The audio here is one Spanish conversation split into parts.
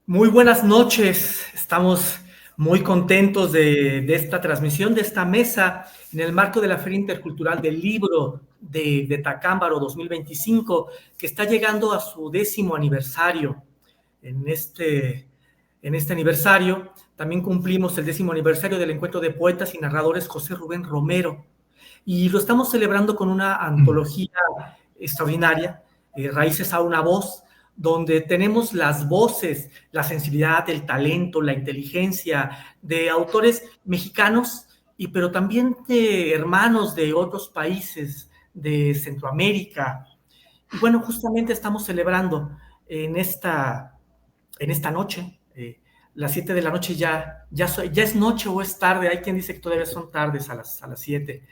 Muy buenas noches, estamos muy contentos de esta transmisión, de esta mesa, en el marco de la Feria Intercultural del Libro de Tacámbaro 2025, que está llegando a su 10º aniversario. En este aniversario también cumplimos el 10º aniversario del encuentro de poetas y narradores José Rubén Romero, y lo estamos celebrando con una antología extraordinaria, Raíces a una voz, donde tenemos las voces, la sensibilidad, el talento, la inteligencia de autores mexicanos, pero también de hermanos de otros países de Centroamérica. Y bueno, justamente estamos celebrando en esta noche, las 7 de la noche ya es noche o es tarde, hay quien dice que todavía son tardes a las 7.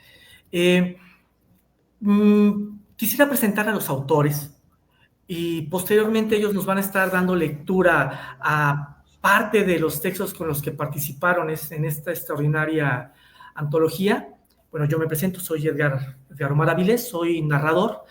Eh, Quisiera presentar a los autores y posteriormente ellos nos van a estar dando lectura a parte de los textos con los que participaron en esta extraordinaria antología. Bueno, yo me presento, soy Edgar Omar Avilés, soy narrador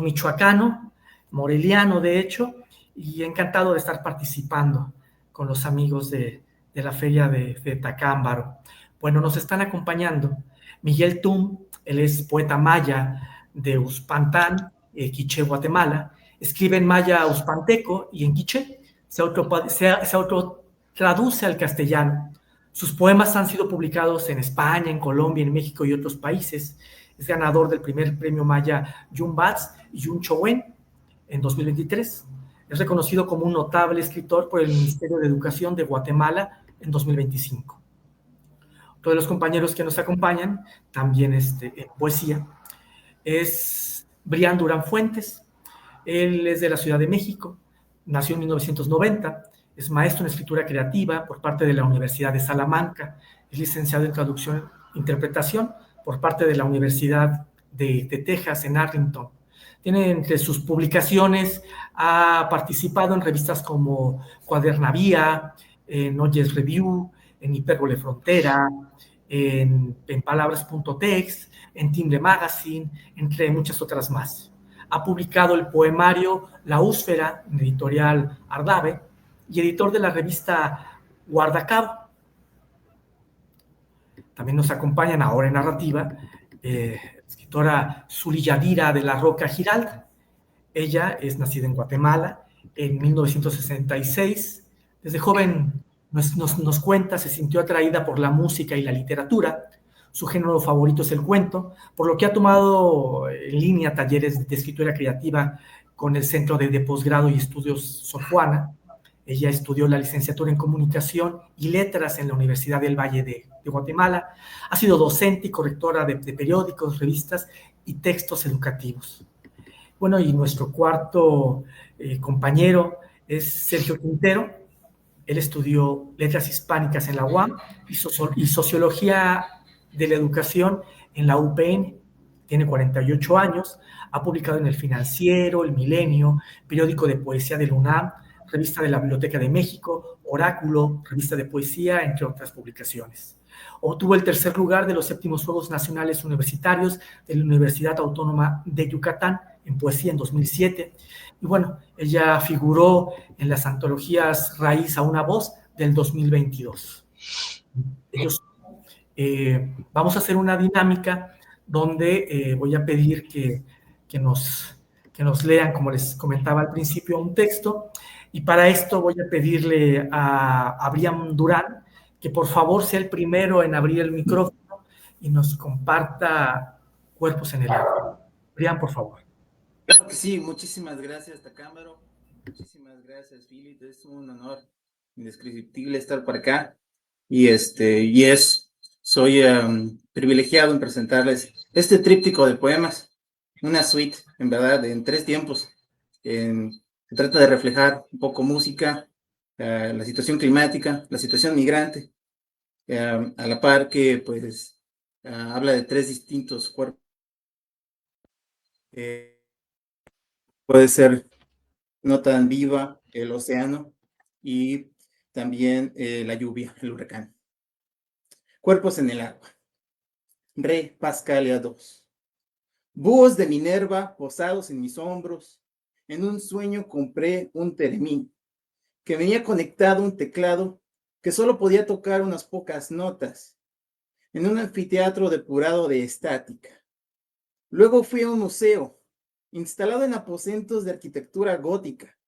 michoacano, moreliano de hecho, y encantado de estar participando con los amigos de la feria de Tacámbaro. Bueno, nos están acompañando Miguel Tum, él es poeta maya de Uspantán, Quiché, Guatemala. Escribe en maya uspanteco y en quiché. Se autotraduce al castellano. Sus poemas han sido publicados en España, en Colombia, en México y otros países. Es ganador del primer premio maya Yumbats y Yunchowen en 2023. Es reconocido como un notable escritor por el Ministerio de Educación de Guatemala en 2025. Todos los compañeros que nos acompañan, también en poesía, es Brian Durán Fuentes. Él es de la Ciudad de México, nació en 1990, es maestro en escritura creativa por parte de la Universidad de Salamanca, es licenciado en traducción e interpretación por parte de la Universidad de Texas en Arlington. Tiene entre sus publicaciones, ha participado en revistas como Cuadernavía, en Oyes Review, en Hipérbole Frontera, en Palabras.text, en Timbre Magazine, entre muchas otras más. Ha publicado el poemario La Úsfera, en editorial Ardave, y editor de la revista Guardacabo. También nos acompañan ahora en narrativa escritora Zuli Yadira de la Roca Giralda. Ella es nacida en Guatemala en 1966. Desde joven nos cuenta, se sintió atraída por la música y la literatura. Su género favorito es el cuento, por lo que ha tomado en línea talleres de escritura creativa con el Centro de Posgrado y Estudios Sor Juana. Ella estudió la licenciatura en Comunicación y Letras en la Universidad del Valle de Guatemala. Ha sido docente y correctora de periódicos, revistas y textos educativos. Bueno, y nuestro cuarto compañero es Sergio Quintero. Él estudió Letras Hispánicas en la UAM y Sociología de la Educación en la UPN. Tiene 48 años, ha publicado en El Financiero, El Milenio, periódico de poesía del UNAM, revista de la Biblioteca de México, Oráculo, revista de poesía, entre otras publicaciones. Obtuvo el tercer lugar de los 7º Juegos Nacionales Universitarios de la Universidad Autónoma de Yucatán en poesía en 2007. Y bueno, ella figuró en las antologías Raíz a una voz del 2022. Ellos, vamos a hacer una dinámica donde voy a pedir que nos lean, como les comentaba al principio, un texto, y para esto voy a pedirle a Brian Durán que por favor sea el primero en abrir el micrófono y nos comparta Cuerpos en el Agua. Brian, por favor. Claro que sí, muchísimas gracias, Tacámbaro. Muchísimas gracias, Philip. Es un honor indescriptible estar por acá. Soy privilegiado en presentarles este tríptico de poemas, una suite, en verdad, en 3 tiempos. Se trata de reflejar un poco música, la situación climática, la situación migrante, a la par que, pues, habla de 3 distintos cuerpos. Puede ser no tan viva el océano y también la lluvia, el huracán. Cuerpos en el agua. Re Pascalia 2. Búhos de Minerva posados en mis hombros. En un sueño compré un teremín que venía conectado a un teclado que solo podía tocar unas pocas notas, en un anfiteatro depurado de estática. Luego fui a un museo, instalado en aposentos de arquitectura gótica,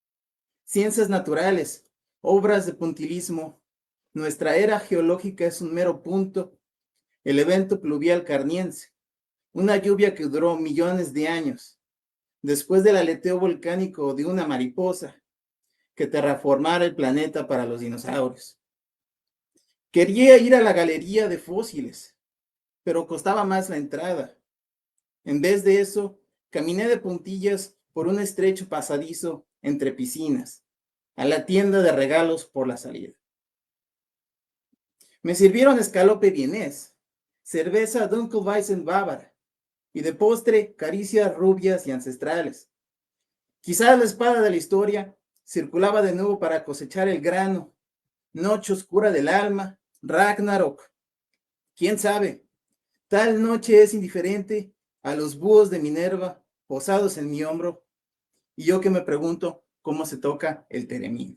ciencias naturales, obras de puntillismo. Nuestra era geológica es un mero punto, el evento pluvial carniense, una lluvia que duró millones de años, después del aleteo volcánico de una mariposa que terraformara el planeta para los dinosaurios. Quería ir a la galería de fósiles, pero costaba más la entrada. En vez de eso, caminé de puntillas por un estrecho pasadizo entre piscinas, a la tienda de regalos por la salida. Me sirvieron escalope vienés, cerveza Dunkelweizen bávara y de postre caricias rubias y ancestrales. Quizás la espada de la historia circulaba de nuevo para cosechar el grano, noche oscura del alma, Ragnarok. ¿Quién sabe? Tal noche es indiferente a los búhos de Minerva posados en mi hombro, y yo que me pregunto cómo se toca el teremín.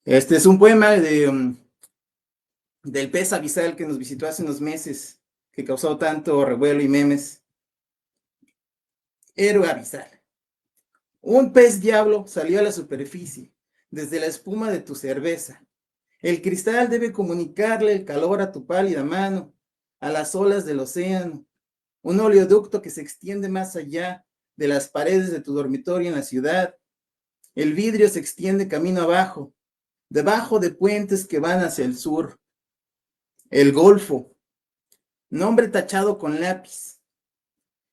Este es un poema del pez abisal que nos visitó hace unos meses, que causó tanto revuelo y memes. Héroe abisal. Un pez diablo salió a la superficie, desde la espuma de tu cerveza. El cristal debe comunicarle el calor a tu pálida mano, a las olas del océano. Un oleoducto que se extiende más allá de las paredes de tu dormitorio en la ciudad. El vidrio se extiende camino abajo, debajo de puentes que van hacia el sur. El Golfo, nombre tachado con lápiz.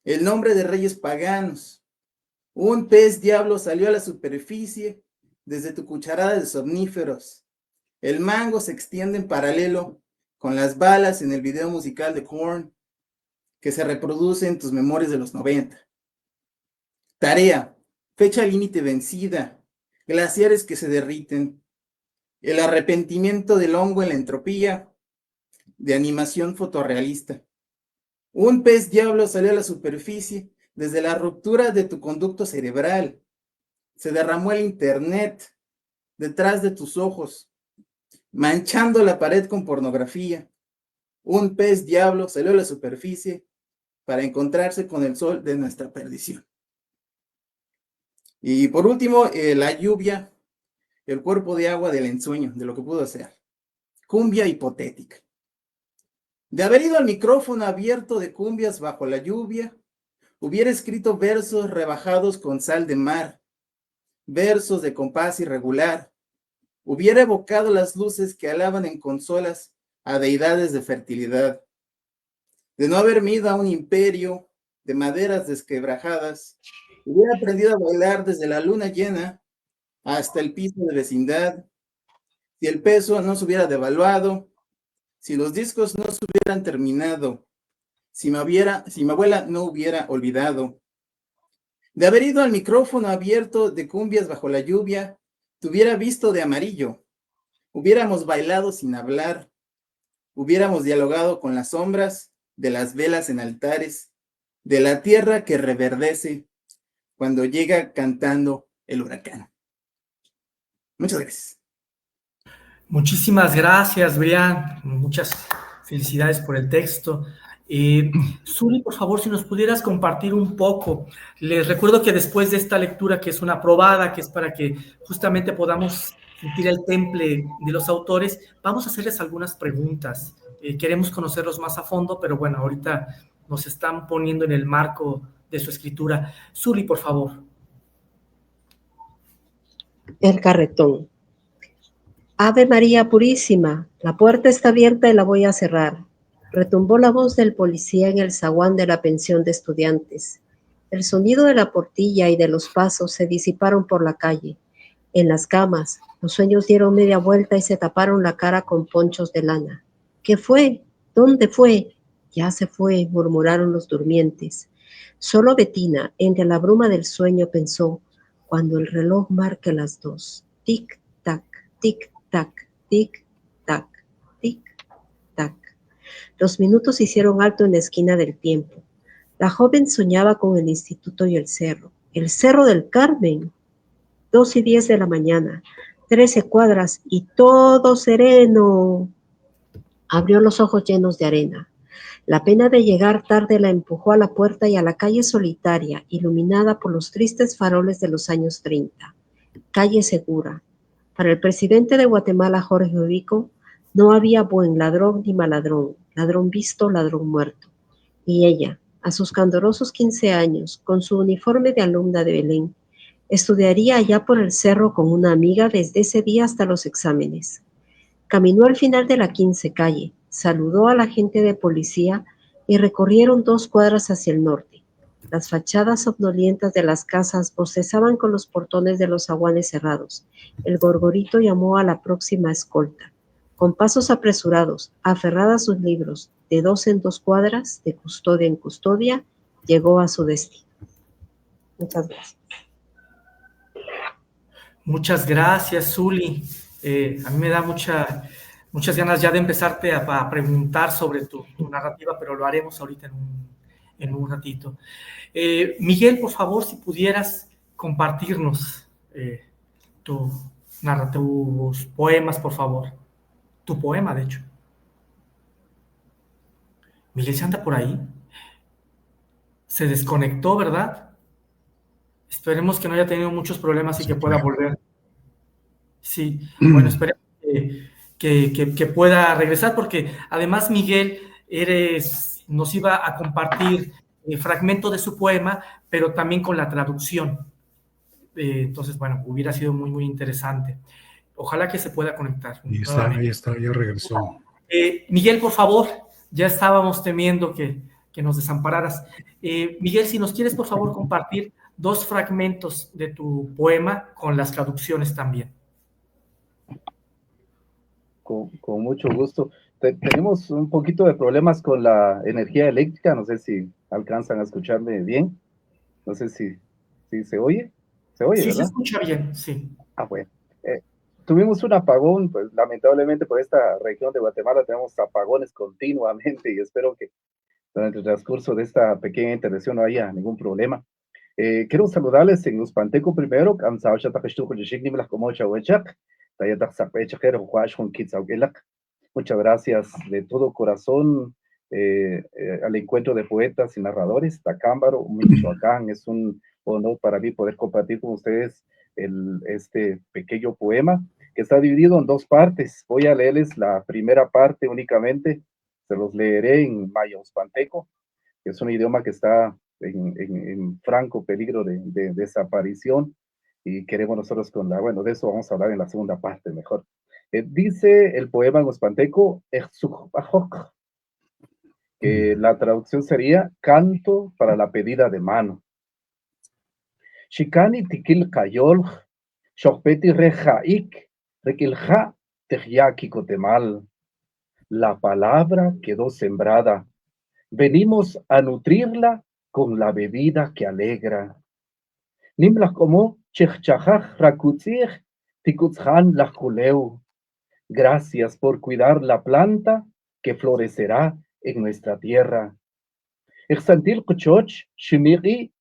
El nombre de reyes paganos. Un pez diablo salió a la superficie desde tu cucharada de somníferos. El mango se extiende en paralelo con las balas en el video musical de Korn que se reproduce en tus memorias de los 90. Tarea, fecha límite vencida, glaciares que se derriten, el arrepentimiento del hongo en la entropía de animación fotorrealista. Un pez diablo salió a la superficie desde la ruptura de tu conducto cerebral. Se derramó el internet detrás de tus ojos, manchando la pared con pornografía. Un pez diablo salió a la superficie para encontrarse con el sol de nuestra perdición. Y por último, la lluvia, el cuerpo de agua del ensueño, de lo que pudo ser. Cumbia hipotética. De haber ido al micrófono abierto de cumbias bajo la lluvia, hubiera escrito versos rebajados con sal de mar, versos de compás irregular. Hubiera evocado las luces que alaban en consolas a deidades de fertilidad. De no haberme ido a un imperio de maderas desquebrajadas, hubiera aprendido a bailar desde la luna llena hasta el piso de vecindad. Si el peso no se hubiera devaluado, si los discos no se hubieran terminado, si mi abuela no hubiera olvidado. De haber ido al micrófono abierto de cumbias bajo la lluvia, te hubiera visto de amarillo. Hubiéramos bailado sin hablar. Hubiéramos dialogado con las sombras de las velas en altares, de la tierra que reverdece cuando llega cantando el huracán. Muchas gracias. Muchísimas gracias, Brian. Muchas felicidades por el texto. Zuli, por favor, si nos pudieras compartir un poco. Les recuerdo que después de esta lectura, que es una probada, que es para que justamente podamos sentir el temple de los autores, vamos a hacerles algunas preguntas. Queremos conocerlos más a fondo, pero bueno, ahorita nos están poniendo en el marco de su escritura. Zuli, por favor. El carretón. Ave María Purísima, la puerta está abierta y la voy a cerrar. Retumbó la voz del policía en el zaguán de la pensión de estudiantes. El sonido de la portilla y de los pasos se disiparon por la calle. En las camas, los sueños dieron media vuelta y se taparon la cara con ponchos de lana. ¿Qué fue? ¿Dónde fue? Ya se fue, murmuraron los durmientes. Solo Bettina, entre la bruma del sueño, pensó, cuando el reloj marque las 2. Tic-tac, tic-tac, tic-tac, tic-tac. Los minutos hicieron alto en la esquina del tiempo. La joven soñaba con el instituto y el cerro del Carmen. 2:10 de la mañana, 13 cuadras y todo sereno. Abrió los ojos llenos de arena. La pena de llegar tarde la empujó a la puerta y a la calle solitaria, iluminada por los tristes faroles de los años 30. Calle segura. Para el presidente de Guatemala, Jorge Ubico, no había buen ladrón ni mal ladrón, ladrón visto, ladrón muerto. Y ella, a sus candorosos 15 años, con su uniforme de alumna de Belén, estudiaría allá por el cerro con una amiga desde ese día hasta los exámenes. Caminó al final de la 15 calle, saludó a la gente de policía y recorrieron 2 cuadras hacia el norte. Las fachadas somnolientas de las casas bostezaban con los portones de los zaguanes cerrados. El gorgorito llamó a la próxima escolta. Con pasos apresurados, aferrada a sus libros, de 2 en 2 cuadras, de custodia en custodia, llegó a su destino. Muchas gracias. Muchas gracias, Zuli. A mí me da muchas ganas ya de empezarte a preguntar sobre tu narrativa, pero lo haremos ahorita en un ratito. Miguel, por favor, si pudieras compartirnos tus poemas, por favor. Tu poema, de hecho. Miguel, ¿se anda por ahí? Se desconectó, ¿verdad? Esperemos que no haya tenido muchos problemas y que pueda volver. Sí, bueno, esperemos que pueda regresar, porque además Miguel nos iba a compartir fragmento de su poema, pero también con la traducción. Entonces, bueno, hubiera sido muy, muy interesante. Ojalá que se pueda conectar. Ahí está, ya regresó. Miguel, por favor, ya estábamos temiendo que nos desampararas. Miguel, si nos quieres, por favor, compartir 2 fragmentos de tu poema con las traducciones también. Con mucho gusto. Tenemos un poquito de problemas con la energía eléctrica, no sé si alcanzan a escucharme bien, no sé si se oye. Se oye, sí, ¿verdad? Se escucha bien, sí. Bueno. Tuvimos un apagón, pues lamentablemente por esta región de Guatemala tenemos apagones continuamente y espero que durante el transcurso de esta pequeña intervención no haya ningún problema. Quiero saludarles en Uspanteco primero, muchas gracias de todo corazón al encuentro de poetas y narradores, Tacámbaro, Michoacán. Es un honor para mí poder compartir con ustedes este pequeño poema que está dividido en 2 partes. Voy a leerles la primera parte únicamente, se los leeré en maya uspanteco, que es un idioma que está en franco peligro de desaparición, y queremos nosotros de eso vamos a hablar en la segunda parte mejor. Dice el poema en uspanteco, que la traducción sería canto para la pedida de mano. Shikani tikil kayol, shokpeti rejaik, rekilja tejiaki kotemal. La palabra quedó sembrada. Venimos a nutrirla con la bebida que alegra. Nimla como chechachaj rakutzir, tikutzhan la juleu. Gracias por cuidar la planta que florecerá en nuestra tierra. Ixantil kuchoch, shimiri,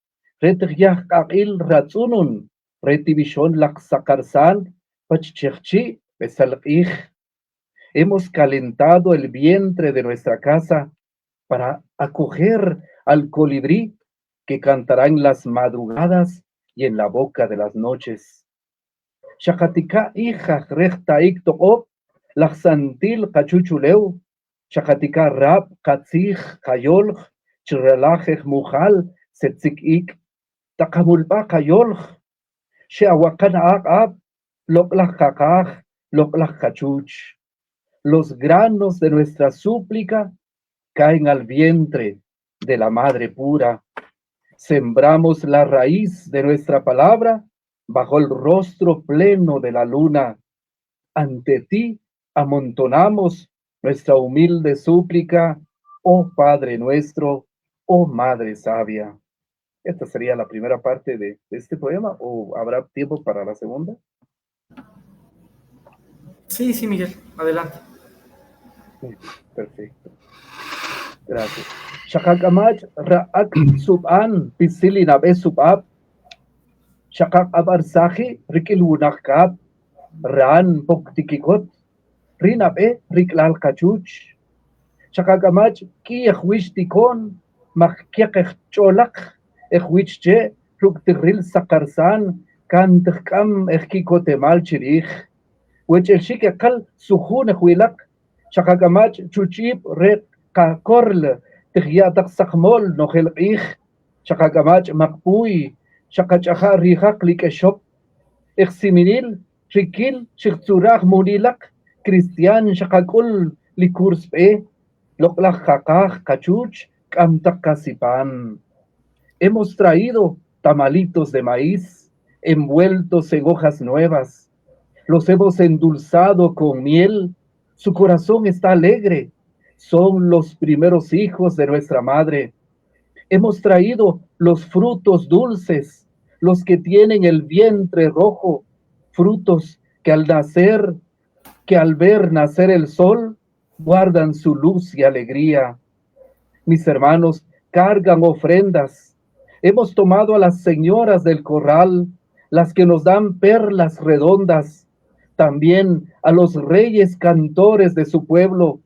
retriach kakil ratzunun, retibishon laxakarsan, pachchechchi, besalqich. Hemos calentado el vientre de nuestra casa para acoger al colibrí que cantará en las madrugadas y en la boca de las noches. Shakatika hija recta iktoop, laxantil cachuchuleu, Shakatika rap katzich kayolch, chirelajech mujal, setzikik, takamulpa kayolch, sheawakan ab, loklach kakaj, loklach kachuch. Los granos de nuestra súplica caen al vientre de la madre pura. Sembramos la raíz de nuestra palabra bajo el rostro pleno de la luna. Ante ti amontonamos nuestra humilde súplica, oh Padre nuestro, oh Madre sabia. Esta sería la primera parte de este poema, ¿o habrá tiempo para la segunda? Sí, Miguel, adelante. Perfecto. Gracias. Shakakamach ra'ak sub'an pisilin abe sub'ab. shakak abarsaji rikil wunakap, ran poktikikot, rinape riklal kachuch, shakagamach ki echwish tikon, makiak cholak, echwich che, ruktiril sakarsan, kan tikam echkikotemal chirich, wech el shikakal sujun echwilak, shakagamach chuchip re kakorl, tihiatak sakmol nohel ich, shakagamach makpui, shakachaha rihak likeshop, eximinil, rikil, shikzurach munilak, cristian shakakul likurspe, loklach kakach kachuch, kamtak kasipan. Hemos traído tamalitos de maíz envueltos en hojas nuevas. Los hemos endulzado con miel. Su corazón está alegre. Son los primeros hijos de nuestra madre. Hemos traído los frutos dulces, los que tienen el vientre rojo, frutos que al ver nacer el sol, guardan su luz y alegría. Mis hermanos cargan ofrendas. Hemos tomado a las señoras del corral, las que nos dan perlas redondas, también a los reyes cantores de su pueblo,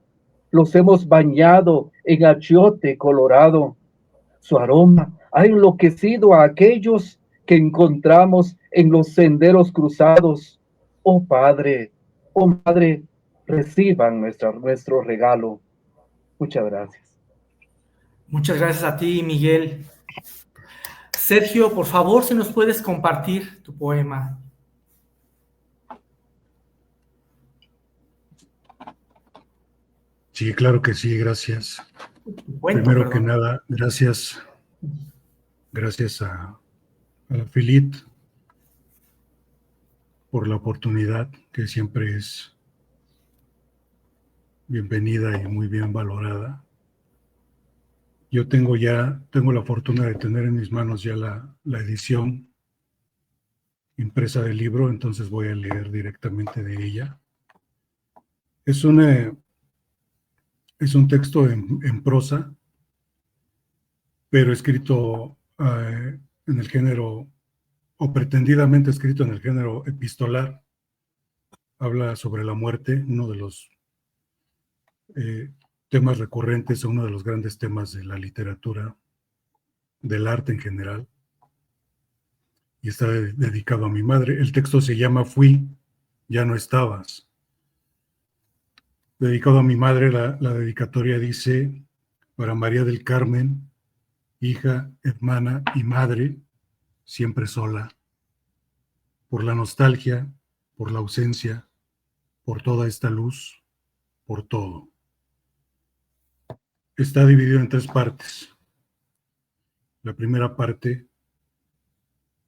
los hemos bañado en achiote colorado. Su aroma ha enloquecido a aquellos que encontramos en los senderos cruzados. Oh Padre, oh Madre, reciban nuestro regalo. Muchas gracias. Muchas gracias a ti, Miguel. Sergio, por favor, si nos puedes compartir tu poema. Sí, claro que sí, gracias. Primero que nada, gracias a Filit por la oportunidad, que siempre es bienvenida y muy bien valorada. Yo tengo la fortuna de tener en mis manos ya la edición impresa del libro, entonces voy a leer directamente de ella. Es un texto en prosa, pero escrito en el género, o pretendidamente escrito en el género epistolar. Habla sobre la muerte, uno de los temas recurrentes, uno de los grandes temas de la literatura, del arte en general, y está dedicado a mi madre. El texto se llama Fui, ya no estabas. Dedicado a mi madre, la dedicatoria dice: para María del Carmen, hija, hermana y madre, siempre sola, por la nostalgia, por la ausencia, por toda esta luz, por todo. Está dividido en 3 partes. La primera parte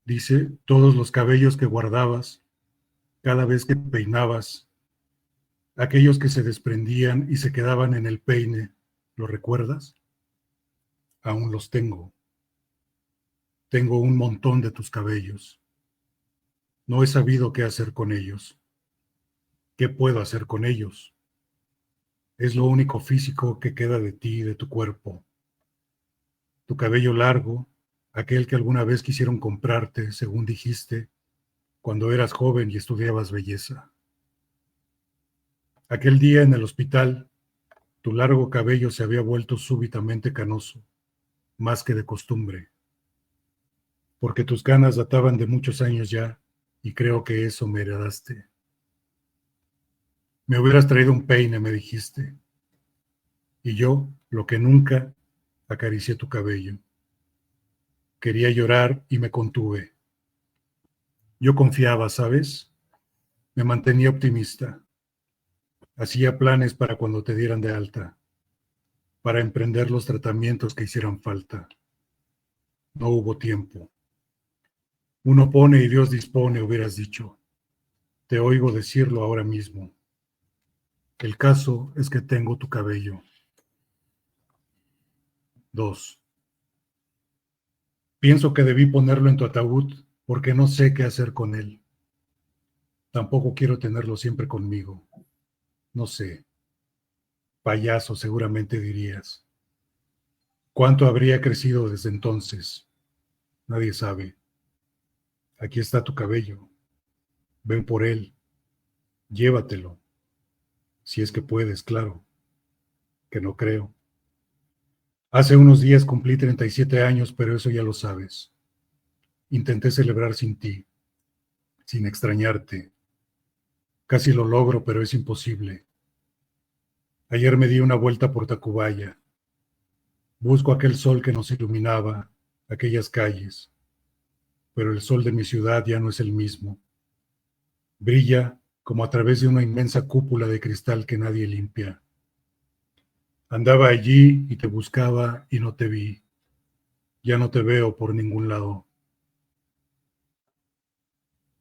dice: todos los cabellos que guardabas, cada vez que peinabas, aquellos que se desprendían y se quedaban en el peine, ¿lo recuerdas? Aún los tengo. Tengo un montón de tus cabellos. No he sabido qué hacer con ellos. ¿Qué puedo hacer con ellos? Es lo único físico que queda de ti y de tu cuerpo. Tu cabello largo, aquel que alguna vez quisieron comprarte, según dijiste, cuando eras joven y estudiabas belleza. Aquel día en el hospital, tu largo cabello se había vuelto súbitamente canoso, más que de costumbre, porque tus canas databan de muchos años ya, y creo que eso me heredaste. Me hubieras traído un peine, me dijiste, y yo, lo que nunca, acaricié tu cabello. Quería llorar y me contuve. Yo confiaba, ¿sabes? Me mantenía optimista. Hacía planes para cuando te dieran de alta, para emprender los tratamientos que hicieran falta. No hubo tiempo. Uno pone y Dios dispone, hubieras dicho. Te oigo decirlo ahora mismo. El caso es que tengo tu cabello. 2. Pienso que debí ponerlo en tu ataúd porque no sé qué hacer con él. Tampoco quiero tenerlo siempre conmigo. No sé. Payaso, seguramente dirías. ¿Cuánto habría crecido desde entonces? Nadie sabe. Aquí está tu cabello. Ven por él. Llévatelo. Si es que puedes, claro. Que no creo. Hace unos días cumplí 37 años, pero eso ya lo sabes. Intenté celebrar sin ti, sin extrañarte. Casi lo logro, pero es imposible. Ayer me di una vuelta por Tacubaya. Busco aquel sol que nos iluminaba, aquellas calles. Pero el sol de mi ciudad ya no es el mismo. Brilla como a través de una inmensa cúpula de cristal que nadie limpia. Andaba allí y te buscaba y no te vi. Ya no te veo por ningún lado.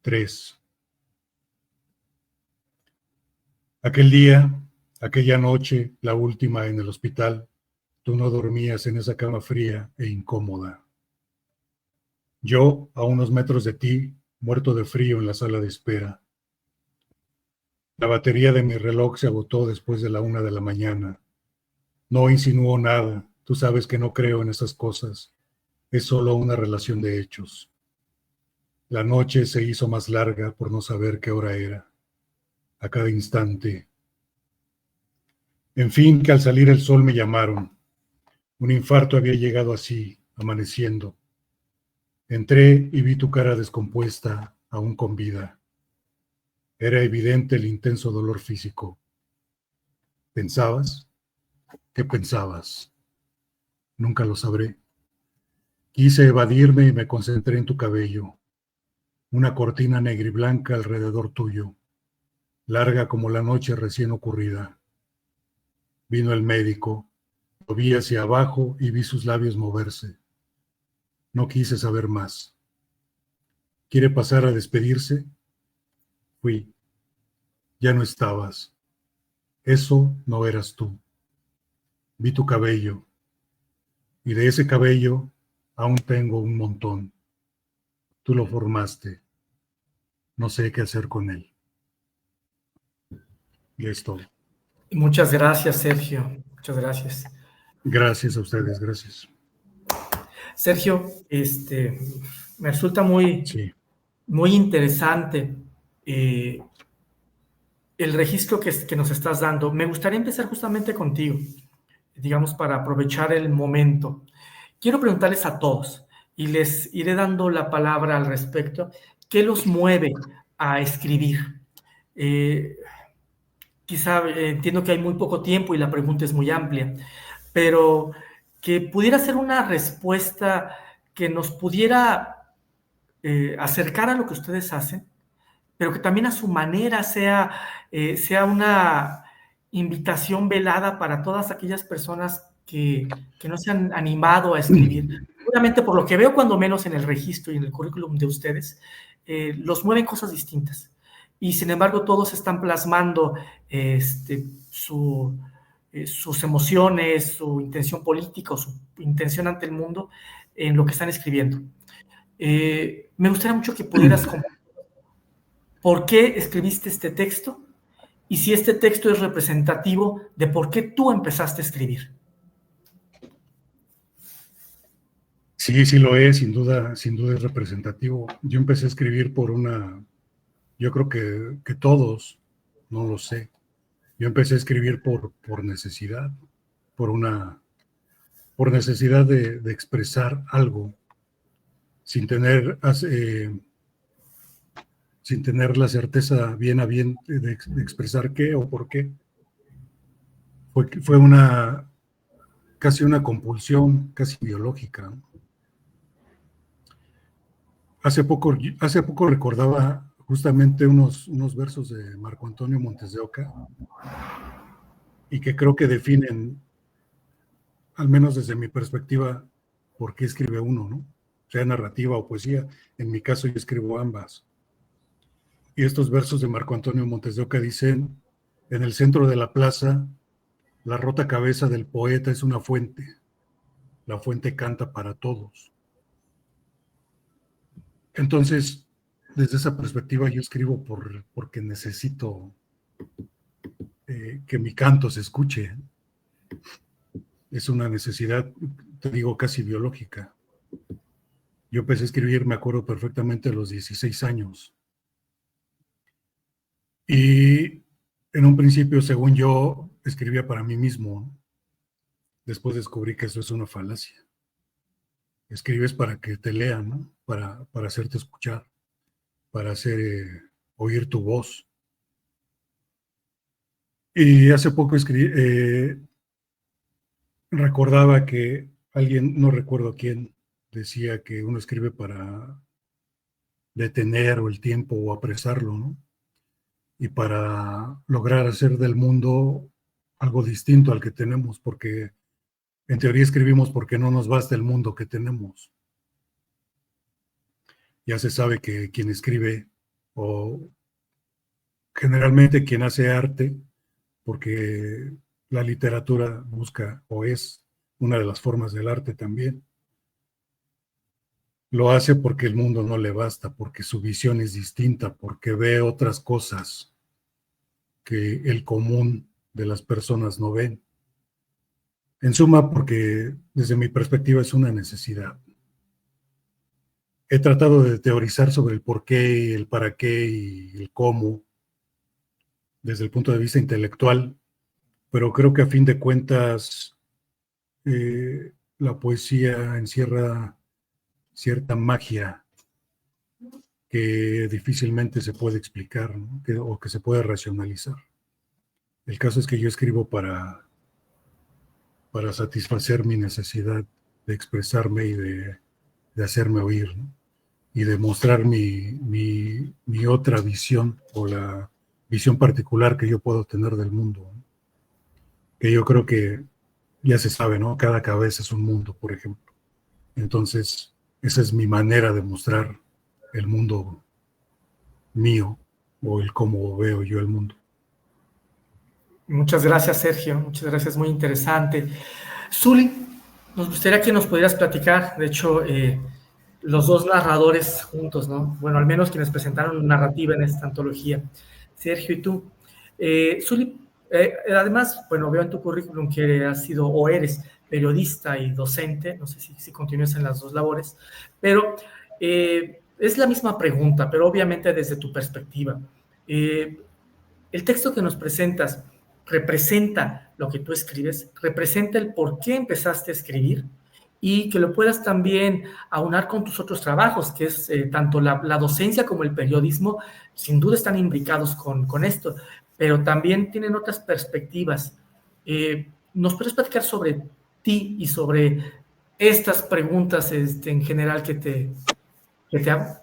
3. Aquel día, aquella noche, la última en el hospital, tú no dormías en esa cama fría e incómoda. Yo, a unos metros de ti, muerto de frío en la sala de espera. La batería de mi reloj se agotó después de la 1 de la mañana. No insinuó nada. Tú sabes que no creo en esas cosas. Es solo una relación de hechos. La noche se hizo más larga por no saber qué hora era. A cada instante. En fin, que al salir el sol me llamaron. Un infarto había llegado así, amaneciendo. Entré y vi tu cara descompuesta, aún con vida. Era evidente el intenso dolor físico. ¿Pensabas? ¿Qué pensabas? Nunca lo sabré. Quise evadirme y me concentré en tu cabello. Una cortina negra y blanca alrededor tuyo, larga como la noche recién ocurrida. Vino el médico, lo vi hacia abajo y vi sus labios moverse. No quise saber más. ¿Quiere pasar a despedirse? Fui. Ya no estabas. Eso no eras tú. Vi tu cabello, y de ese cabello aún tengo un montón. Tú lo formaste. No sé qué hacer con él. Y es todo. Muchas gracias, Sergio. Muchas gracias. Gracias a ustedes, gracias. Sergio, me resulta muy, Sí. muy interesante el registro que nos estás dando. Me gustaría empezar justamente contigo, digamos, para aprovechar el momento. Quiero preguntarles a todos, y les iré dando la palabra al respecto, ¿qué los mueve a escribir? Quizá entiendo que hay muy poco tiempo y la pregunta es muy amplia, pero que pudiera ser una respuesta que nos pudiera acercar a lo que ustedes hacen, pero que también a su manera sea una invitación velada para todas aquellas personas que no se han animado a escribir. Seguramente por lo que veo, cuando menos en el registro y en el currículum de ustedes, los mueven cosas distintas. Y sin embargo, todos están plasmando sus emociones, su intención política o su intención ante el mundo en lo que están escribiendo. Me gustaría mucho que pudieras compartir por qué escribiste este texto y si este texto es representativo de por qué tú empezaste a escribir. Sí, sí lo es, sin duda es representativo. Yo empecé a escribir yo creo que todos, no lo sé. Yo empecé a escribir por necesidad, por necesidad de expresar algo, sin tener, sin tener la certeza bien a bien de expresar qué o por qué. Fue casi una compulsión, casi biológica. Hace poco recordaba justamente unos versos de Marco Antonio Montes de Oca y que creo que definen, al menos desde mi perspectiva, por qué escribe uno, ¿no? Sea narrativa o poesía. En mi caso yo escribo ambas. Y estos versos de Marco Antonio Montes de Oca dicen: en el centro de la plaza, la rota cabeza del poeta es una fuente. La fuente canta para todos. Entonces, desde esa perspectiva yo escribo porque necesito que mi canto se escuche. Es una necesidad, te digo, casi biológica. Yo empecé a escribir, me acuerdo perfectamente, a los 16 años. Y en un principio, según yo, escribía para mí mismo. Después descubrí que eso es una falacia. Escribes para que te lean, ¿no? Para hacerte escuchar, para hacer oír tu voz. Y hace poco recordaba que alguien, no recuerdo quién, decía que uno escribe para detener o el tiempo o apresarlo, ¿no? Y para lograr hacer del mundo algo distinto al que tenemos, porque en teoría escribimos porque no nos basta el mundo que tenemos. Ya se sabe que quien escribe, o generalmente quien hace arte, porque la literatura busca o es una de las formas del arte también, lo hace porque el mundo no le basta, porque su visión es distinta, porque ve otras cosas que el común de las personas no ven. En suma, porque desde mi perspectiva es una necesidad. He tratado de teorizar sobre el por qué, el para qué y el cómo, desde el punto de vista intelectual, pero creo que a fin de cuentas la poesía encierra cierta magia que difícilmente se puede explicar, ¿no? O que se puede racionalizar. El caso es que yo escribo para satisfacer mi necesidad de expresarme y de hacerme oír, ¿no? Y de mostrar mi otra visión o la visión particular que yo puedo tener del mundo, ¿no? Que yo creo que ya se sabe, ¿no? Cada cabeza es un mundo, por ejemplo. Entonces, esa es mi manera de mostrar el mundo mío o el cómo veo yo el mundo. Muchas gracias, Sergio. Muchas gracias, muy interesante. Zuli, nos gustaría que nos pudieras platicar, de hecho, los dos narradores juntos, ¿no? Bueno, al menos quienes presentaron narrativa en esta antología, Sergio y tú. Zuli, además, bueno, veo en tu currículum que has sido o eres periodista y docente, no sé si continúas en las dos labores, pero es la misma pregunta, pero obviamente desde tu perspectiva. El texto que nos presentas representa lo que tú escribes, representa el por qué empezaste a escribir y que lo puedas también aunar con tus otros trabajos, que es tanto la docencia como el periodismo, sin duda están imbricados con esto, pero también tienen otras perspectivas. ¿Nos puedes platicar sobre ti y sobre estas preguntas en general que te hago?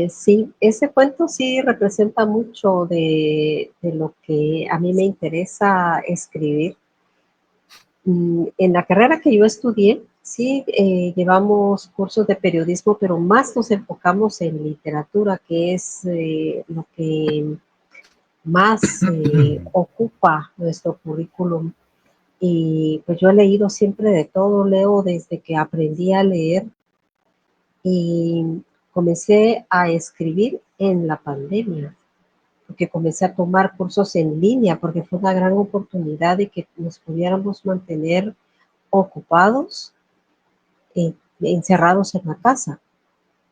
Sí, ese cuento sí representa mucho de lo que a mí me interesa escribir. En la carrera que yo estudié, sí, llevamos cursos de periodismo, pero más nos enfocamos en literatura, que es lo que más ocupa nuestro currículum. Y pues yo he leído siempre de todo, leo desde que aprendí a leer y comencé a escribir en la pandemia, porque comencé a tomar cursos en línea, porque fue una gran oportunidad de que nos pudiéramos mantener ocupados, encerrados en la casa.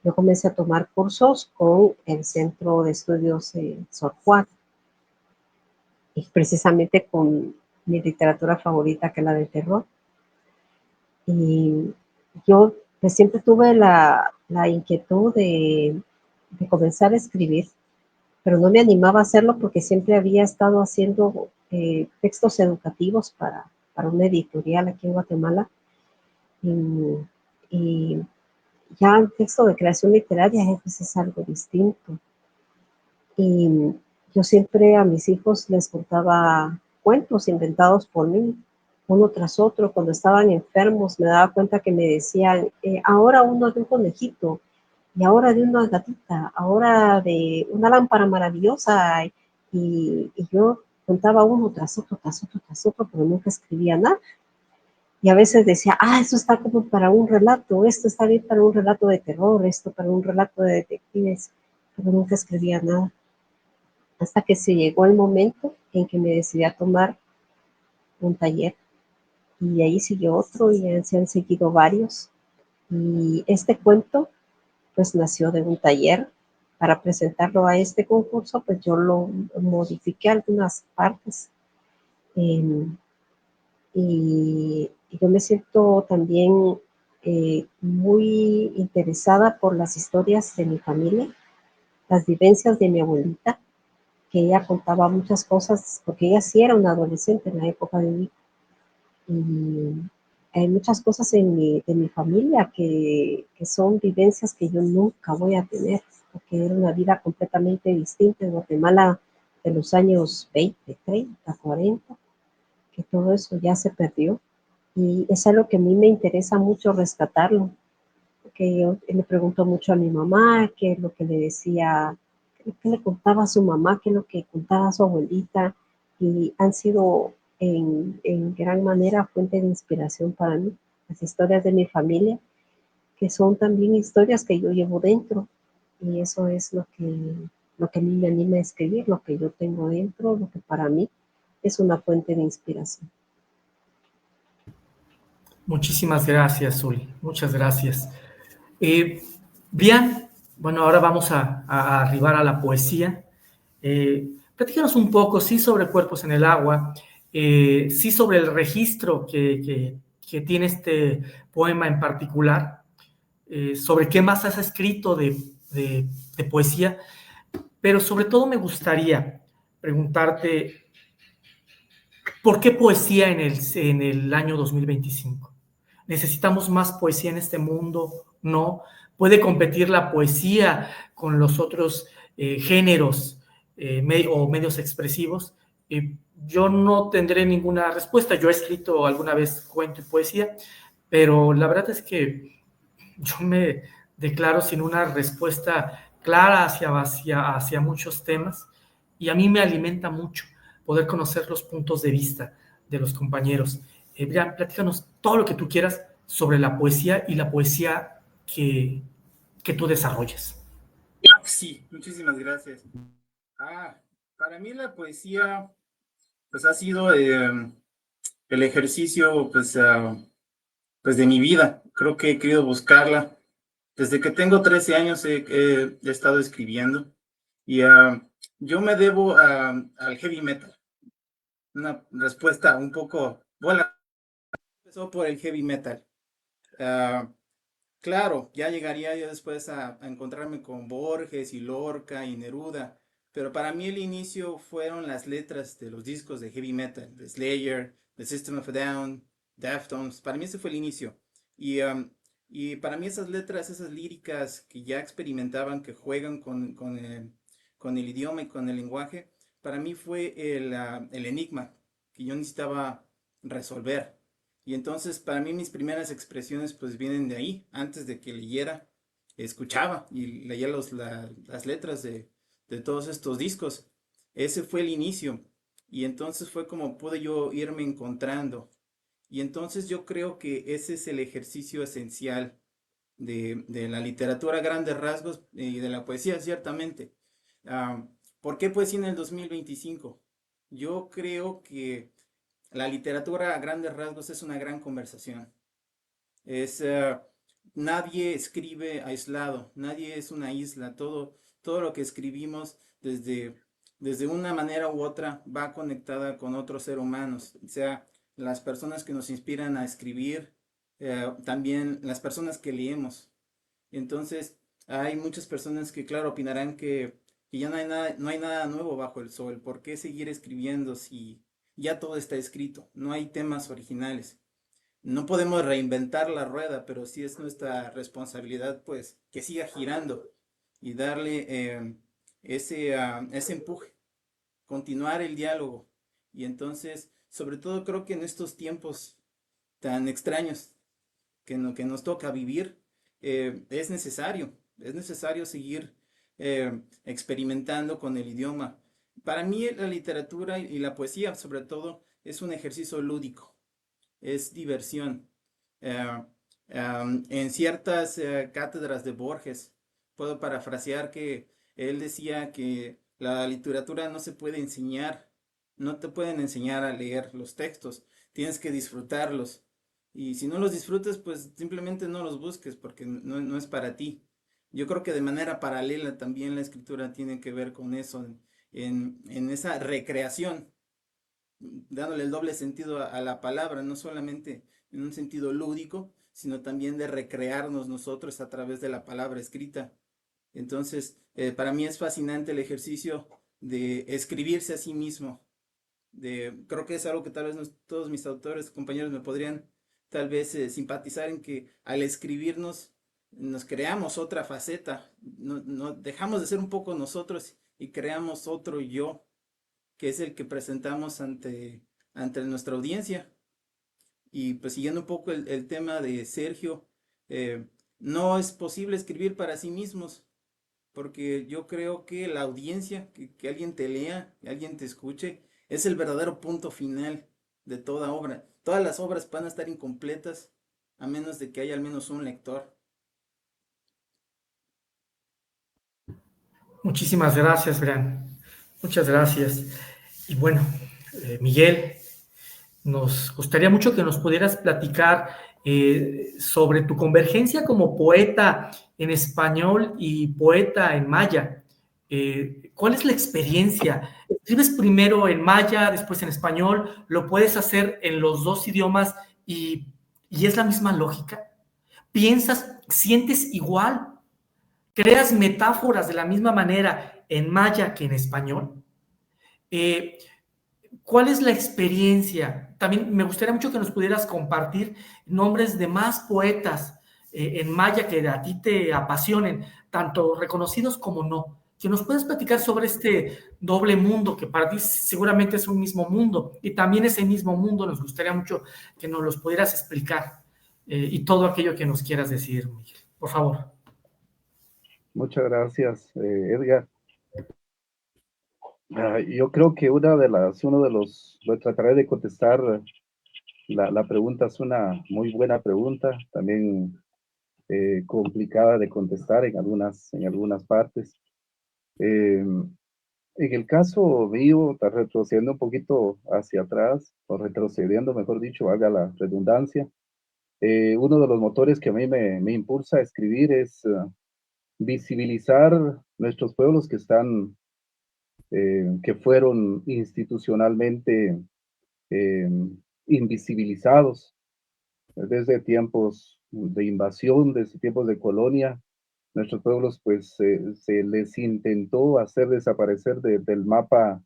Yo comencé a tomar cursos con el Centro de Estudios Sor Juan, y precisamente con mi literatura favorita, que es la de terror. Y yo pues, siempre tuve la inquietud de comenzar a escribir, pero no me animaba a hacerlo porque siempre había estado haciendo textos educativos para una editorial aquí en Guatemala. Y ya el texto de creación literaria pues, es algo distinto. Y yo siempre a mis hijos les contaba cuentos inventados por mí, uno tras otro. Cuando estaban enfermos me daba cuenta que me decían, ahora uno de un conejito, y ahora de una gatita, ahora de una lámpara maravillosa. Y yo contaba uno tras otro, tras otro, tras otro, pero nunca escribía nada. Y a veces decía, eso está como para un relato, esto está bien para un relato de terror, esto para un relato de detectives, pero nunca escribía nada. Hasta que se llegó el momento en que me decidí a tomar un taller. Y ahí siguió otro y se han seguido varios. Y este cuento pues nació de un taller. Para presentarlo a este concurso, pues yo lo modifiqué algunas partes. eh, y yo me siento también muy interesada por las historias de mi familia, las vivencias de mi abuelita, que ella contaba muchas cosas, porque ella sí era una adolescente en la época de mí. Y hay muchas cosas de mi familia que son vivencias que yo nunca voy a tener, porque era una vida completamente distinta en Guatemala de los años 20, 30, 40, que todo eso ya se perdió. Y es algo que a mí me interesa mucho rescatarlo, porque yo le pregunto mucho a mi mamá qué es lo que le decía, qué le contaba a su mamá, qué es lo que contaba a su abuelita, y han sido en gran manera fuente de inspiración para mí. Las historias de mi familia, que son también historias que yo llevo dentro, y eso es lo que a mí me anima a escribir, lo que yo tengo dentro, lo que para mí es una fuente de inspiración. Muchísimas gracias, Zuli. Muchas gracias. Eh, Brian, bueno, ahora vamos a arribar a la poesía. Platícanos un poco, sí, sobre Cuerpos en el Agua, sí, sobre el registro que tiene este poema en particular, sobre qué más has escrito de poesía, pero sobre todo me gustaría preguntarte, ¿por qué poesía en el año 2025? ¿Necesitamos más poesía en este mundo? ¿No? ¿Puede competir la poesía con los otros géneros o medios expresivos? Yo no tendré ninguna respuesta. Yo he escrito alguna vez cuento y poesía, pero la verdad es que yo me declaro sin una respuesta clara hacia muchos temas y a mí me alimenta mucho poder conocer los puntos de vista de los compañeros. Brian, platícanos todo lo que tú quieras sobre la poesía y la poesía que tú desarrolles. Sí, muchísimas gracias. Para mí la poesía, pues ha sido el ejercicio, pues de mi vida. Creo que he querido buscarla. Desde que tengo 13 años he estado escribiendo y yo me debo al heavy metal. Una respuesta un poco, bueno, empezó por el heavy metal. Ah, claro, ya llegaría yo después a encontrarme con Borges y Lorca y Neruda, pero para mí el inicio fueron las letras de los discos de heavy metal, de Slayer, de System of a Down, Deftones. Para mí ese fue el inicio. Y, y para mí esas letras, esas líricas que ya experimentaban, que juegan con el idioma y con el lenguaje, para mí fue el enigma que yo necesitaba resolver. Y entonces para mí mis primeras expresiones pues vienen de ahí. Antes de que leyera, escuchaba y leía las letras de todos estos discos. Ese fue el inicio. Y entonces fue como pude yo irme encontrando. Y entonces yo creo que ese es el ejercicio esencial de la literatura a grandes rasgos y de la poesía, ciertamente. Ah, ¿Por qué poesía en el 2025? Yo creo que la literatura a grandes rasgos es una gran conversación. Es, nadie escribe aislado, nadie es una isla, todo lo que escribimos desde una manera u otra va conectada con otros seres humanos, o sea, las personas que nos inspiran a escribir, también las personas que leemos. Entonces, hay muchas personas que, claro, opinarán que ya no hay nada nuevo bajo el sol. ¿Por qué seguir escribiendo si ya todo está escrito? No hay temas originales. No podemos reinventar la rueda, pero sí es nuestra responsabilidad, pues, que siga girando y darle ese empuje, continuar el diálogo. Y entonces, sobre todo creo que en estos tiempos tan extraños que nos toca vivir, es necesario seguir experimentando con el idioma. Para mí la literatura y la poesía, sobre todo, es un ejercicio lúdico, es diversión. Eh, en ciertas cátedras de Borges, puedo parafrasear que él decía que la literatura no se puede enseñar, no te pueden enseñar a leer los textos, tienes que disfrutarlos. Y si no los disfrutas, pues simplemente no los busques porque no es para ti. Yo creo que de manera paralela también la escritura tiene que ver con eso, en esa recreación, dándole el doble sentido a la palabra, no solamente en un sentido lúdico, sino también de recrearnos nosotros a través de la palabra escrita. Entonces, para mí es fascinante el ejercicio de escribirse a sí mismo. Creo que es algo que tal vez todos mis autores, compañeros, me podrían tal vez simpatizar en que al escribirnos nos creamos otra faceta, no dejamos de ser un poco nosotros y creamos otro yo, que es el que presentamos ante nuestra audiencia. Y pues siguiendo un poco el tema de Sergio, eh, no es posible escribir para sí mismos, porque yo creo que la audiencia, que alguien te lea, que alguien te escuche, es el verdadero punto final de toda obra. Todas las obras van a estar incompletas a menos de que haya al menos un lector. Muchísimas gracias, Gran. Muchas gracias. Y bueno, Miguel, nos gustaría mucho que nos pudieras platicar sobre tu convergencia como poeta en español y poeta en maya. ¿Cuál es la experiencia? ¿Escribes primero en maya, después en español? ¿Lo puedes hacer en los dos idiomas y es la misma lógica? ¿Piensas, sientes igual? ¿Creas metáforas de la misma manera en maya que en español? Eh, ¿Cuál es la experiencia? También me gustaría mucho que nos pudieras compartir nombres de más poetas en maya que a ti te apasionen, tanto reconocidos como no. Que nos puedas platicar sobre este doble mundo que para ti seguramente es un mismo mundo y también ese mismo mundo nos gustaría mucho que nos los pudieras explicar y todo aquello que nos quieras decir, Miguel. Por favor. Muchas gracias, Edgar. Yo creo que trataré de contestar la pregunta, es una muy buena pregunta, también complicada de contestar en algunas partes. En el caso mío, está retrocediendo un poquito hacia atrás, o retrocediendo, mejor dicho, valga la redundancia. Uno de los motores que a mí me impulsa a escribir es visibilizar nuestros pueblos que fueron institucionalmente eh, invisibilizados desde tiempos de invasión, desde tiempos de colonia. Nuestros pueblos, pues, se les intentó hacer desaparecer del mapa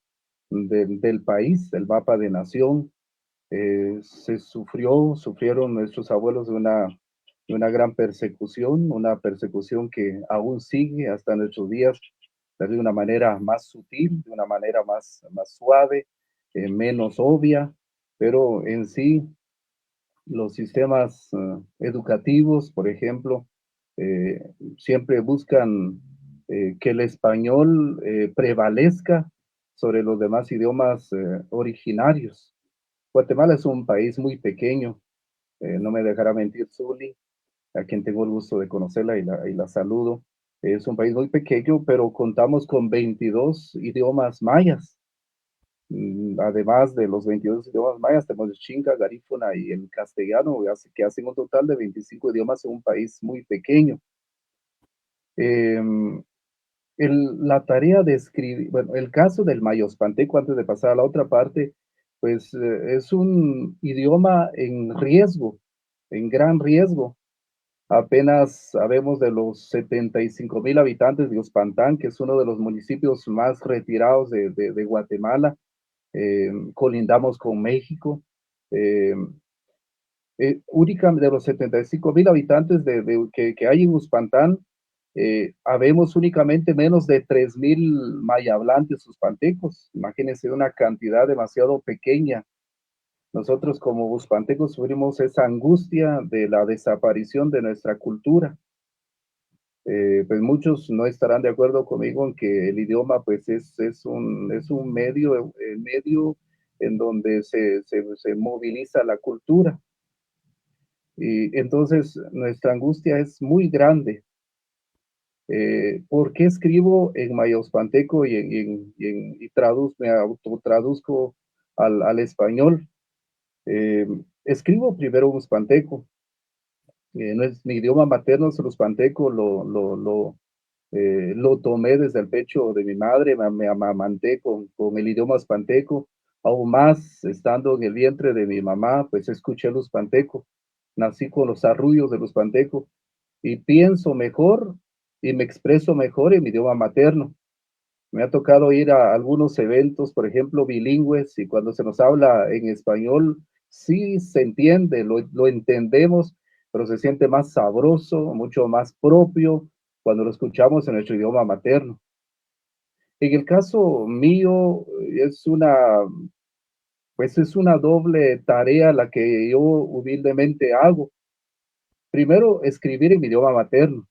del país, del mapa de nación. Sufrieron nuestros abuelos de una gran persecución, una persecución que aún sigue hasta nuestros días, pero de una manera más sutil, de una manera más suave, menos obvia, pero en sí los sistemas educativos, por ejemplo, siempre buscan que el español prevalezca sobre los demás idiomas originarios. Guatemala es un país muy pequeño, no me dejará mentir Zuli, a quien tengo el gusto de conocerla y la saludo. Es un país muy pequeño, pero contamos con 22 idiomas mayas. Además de los 22 idiomas mayas, tenemos el Xinca, Garífuna y el castellano, que hacen un total de 25 idiomas en un país muy pequeño. La tarea de escribir, bueno, el caso del mayospanteco, antes de pasar a la otra parte, pues es un idioma en riesgo, en gran riesgo. Apenas sabemos de los 75,000 habitantes de Uspantán, que es uno de los municipios más retirados de Guatemala. Colindamos con México. Eh, Únicamente de los 75,000 habitantes que hay en Uspantán, habemos únicamente menos de 3,000 mayablantes uspantecos. Imagínense una cantidad demasiado pequeña. Nosotros como uspantecos sufrimos esa angustia de la desaparición de nuestra cultura. Pues muchos no estarán de acuerdo conmigo en que el idioma pues es un medio en donde se moviliza la cultura. Y entonces nuestra angustia es muy grande. ¿Por qué escribo en mayospanteco y me autotraduzco al español? escribo primero un uspanteco. No es mi idioma materno, es el uspanteco, lo tomé desde el pecho de mi madre, me amamanté con el idioma uspanteco, aún más estando en el vientre de mi mamá, pues escuché el uspanteco, nací con los arrullos del uspanteco y pienso mejor y me expreso mejor en mi idioma materno. Me ha tocado ir a algunos eventos, por ejemplo, bilingües, y cuando se nos habla en español, sí se entiende, lo entendemos, pero se siente más sabroso, mucho más propio cuando lo escuchamos en nuestro idioma materno. En el caso mío, pues es una doble tarea la que yo humildemente hago. Primero, escribir en mi idioma materno.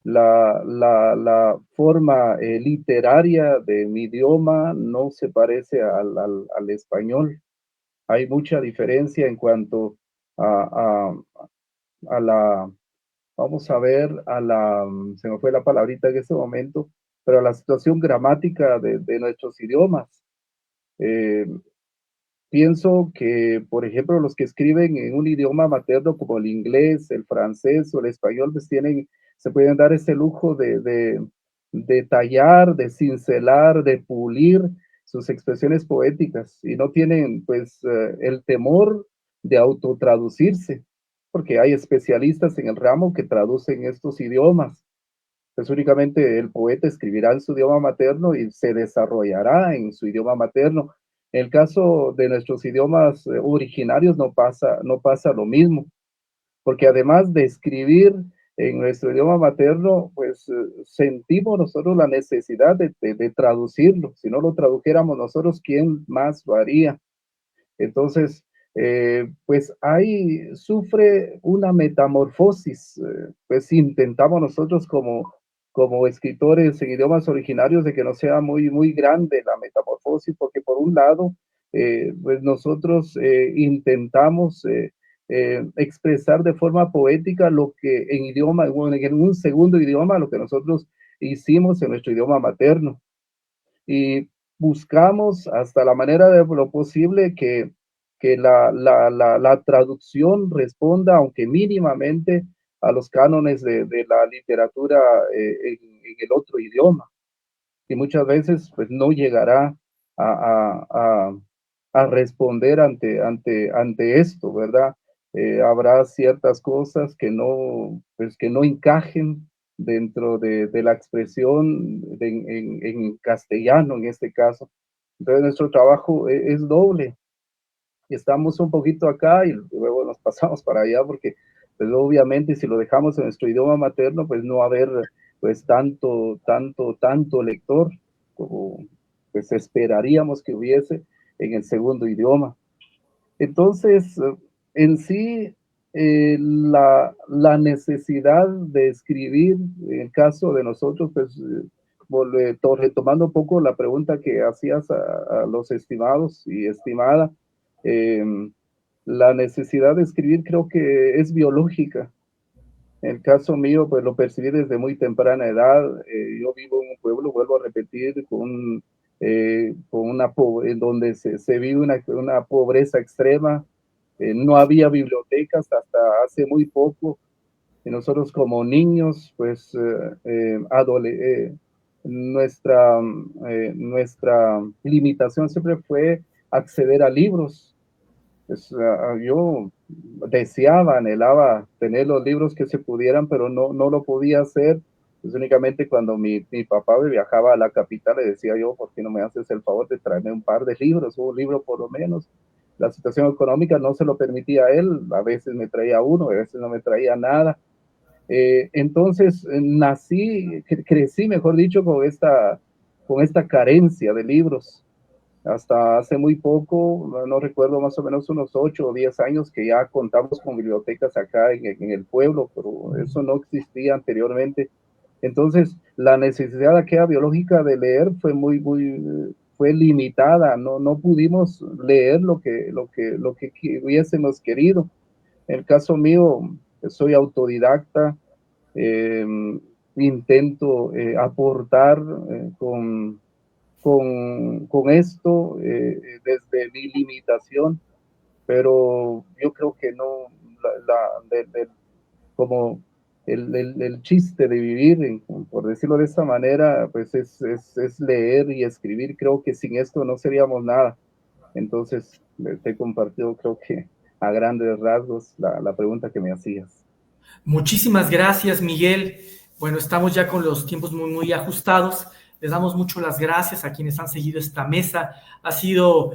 La forma literaria de mi idioma no se parece al español. Hay mucha diferencia en cuanto a, a la, vamos a ver, se me fue la palabrita en este momento, pero a la situación gramática de nuestros idiomas. Eh, Pienso que, por ejemplo, los que escriben en un idioma materno como el inglés, el francés o el español, pues se pueden dar ese lujo de tallar, de cincelar, de pulir sus expresiones poéticas y no tienen pues el temor de autotraducirse, porque hay especialistas en el ramo que traducen estos idiomas. Pues únicamente el poeta escribirá en su idioma materno y se desarrollará en su idioma materno. En el caso de nuestros idiomas originarios no pasa lo mismo, porque además de escribir en nuestro idioma materno, pues sentimos nosotros la necesidad de traducirlo. Si no lo tradujéramos nosotros, ¿quién más lo haría? Entonces, pues ahí sufre una metamorfosis, pues intentamos nosotros como escritores en idiomas originarios de que no sea muy grande la metamorfosis, porque por un lado, pues nosotros intentamos expresar de forma poética lo que en idioma, bueno, en un segundo idioma, lo que nosotros hicimos en nuestro idioma materno. Y buscamos hasta la manera de lo posible que la traducción responda, aunque mínimamente, a los cánones de la literatura en el otro idioma. Y muchas veces pues no llegará a, a, a, a responder ante esto, ¿verdad? Habrá ciertas cosas pues, que no encajen dentro de la expresión en castellano, en este caso. Entonces nuestro trabajo es doble. Estamos un poquito acá y luego nos pasamos para allá porque pues obviamente si lo dejamos en nuestro idioma materno pues no va a haber pues tanto lector como pues esperaríamos que hubiese en el segundo idioma. Entonces, en sí, la necesidad de escribir, en el caso de nosotros, pues, retomando un poco la pregunta que hacías a los estimados y estimada, eh, la necesidad de escribir creo que es biológica. En el caso mío, pues lo percibí desde muy temprana edad. Yo vivo en un pueblo, vuelvo a repetir, en donde se vive una pobreza extrema. No había bibliotecas hasta hace muy poco. Y nosotros como niños, pues nuestra limitación siempre fue acceder a libros. Pues, yo deseaba, anhelaba tener los libros que se pudieran, pero no lo podía hacer. Pues únicamente cuando mi papá me viajaba a la capital, le decía yo, ¿por qué no me haces el favor de traerme un par de libros, un libro por lo menos? La situación económica no se lo permitía a él, a veces me traía uno, a veces no me traía nada. Entonces crecí, mejor dicho, con esta carencia de libros hasta hace muy poco, no recuerdo, más o menos unos 8 o 10 años que ya contamos con bibliotecas acá en el pueblo, pero eso no existía anteriormente. Entonces, la necesidad aquella biológica de leer fue limitada, no pudimos leer lo que hubiésemos querido. En el caso mío, soy autodidacta, eh, intento aportar con esto desde mi limitación. pero yo creo que no, como el chiste de vivir, por decirlo de esta manera, pues es leer y escribir. Creo que sin esto no seríamos nada. Entonces, te he compartido, creo que a grandes rasgos, la pregunta que me hacías. Muchísimas gracias, Miguel. Bueno, estamos ya con los tiempos muy ajustados. Les damos mucho las gracias a quienes han seguido esta mesa. Ha sido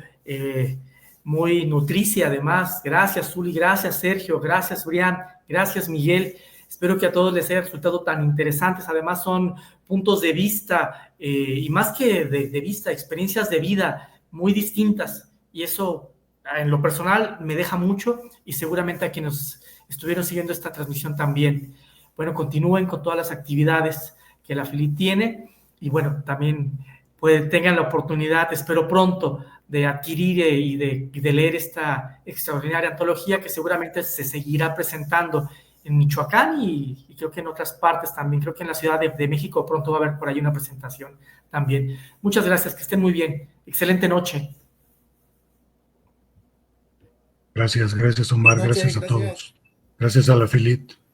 muy nutricia, además. Gracias, Zuli. Gracias, Sergio. Gracias, Brian. Gracias, Miguel. Espero que a todos les haya resultado tan interesantes. Además, son puntos de vista y más que de vista, experiencias de vida muy distintas. Y eso, en lo personal, me deja mucho y seguramente a quienes estuvieron siguiendo esta transmisión también. Bueno, continúen con todas las actividades que la FILIT tiene y bueno, también tengan la oportunidad, espero pronto, de adquirir y de leer esta extraordinaria antología que seguramente se seguirá presentando en Michoacán y creo que en otras partes también. Creo que en la Ciudad de México pronto va a haber por ahí una presentación también. Muchas gracias, que estén muy bien. Excelente noche. Gracias, Omar, gracias a todos. Gracias a la FILIT.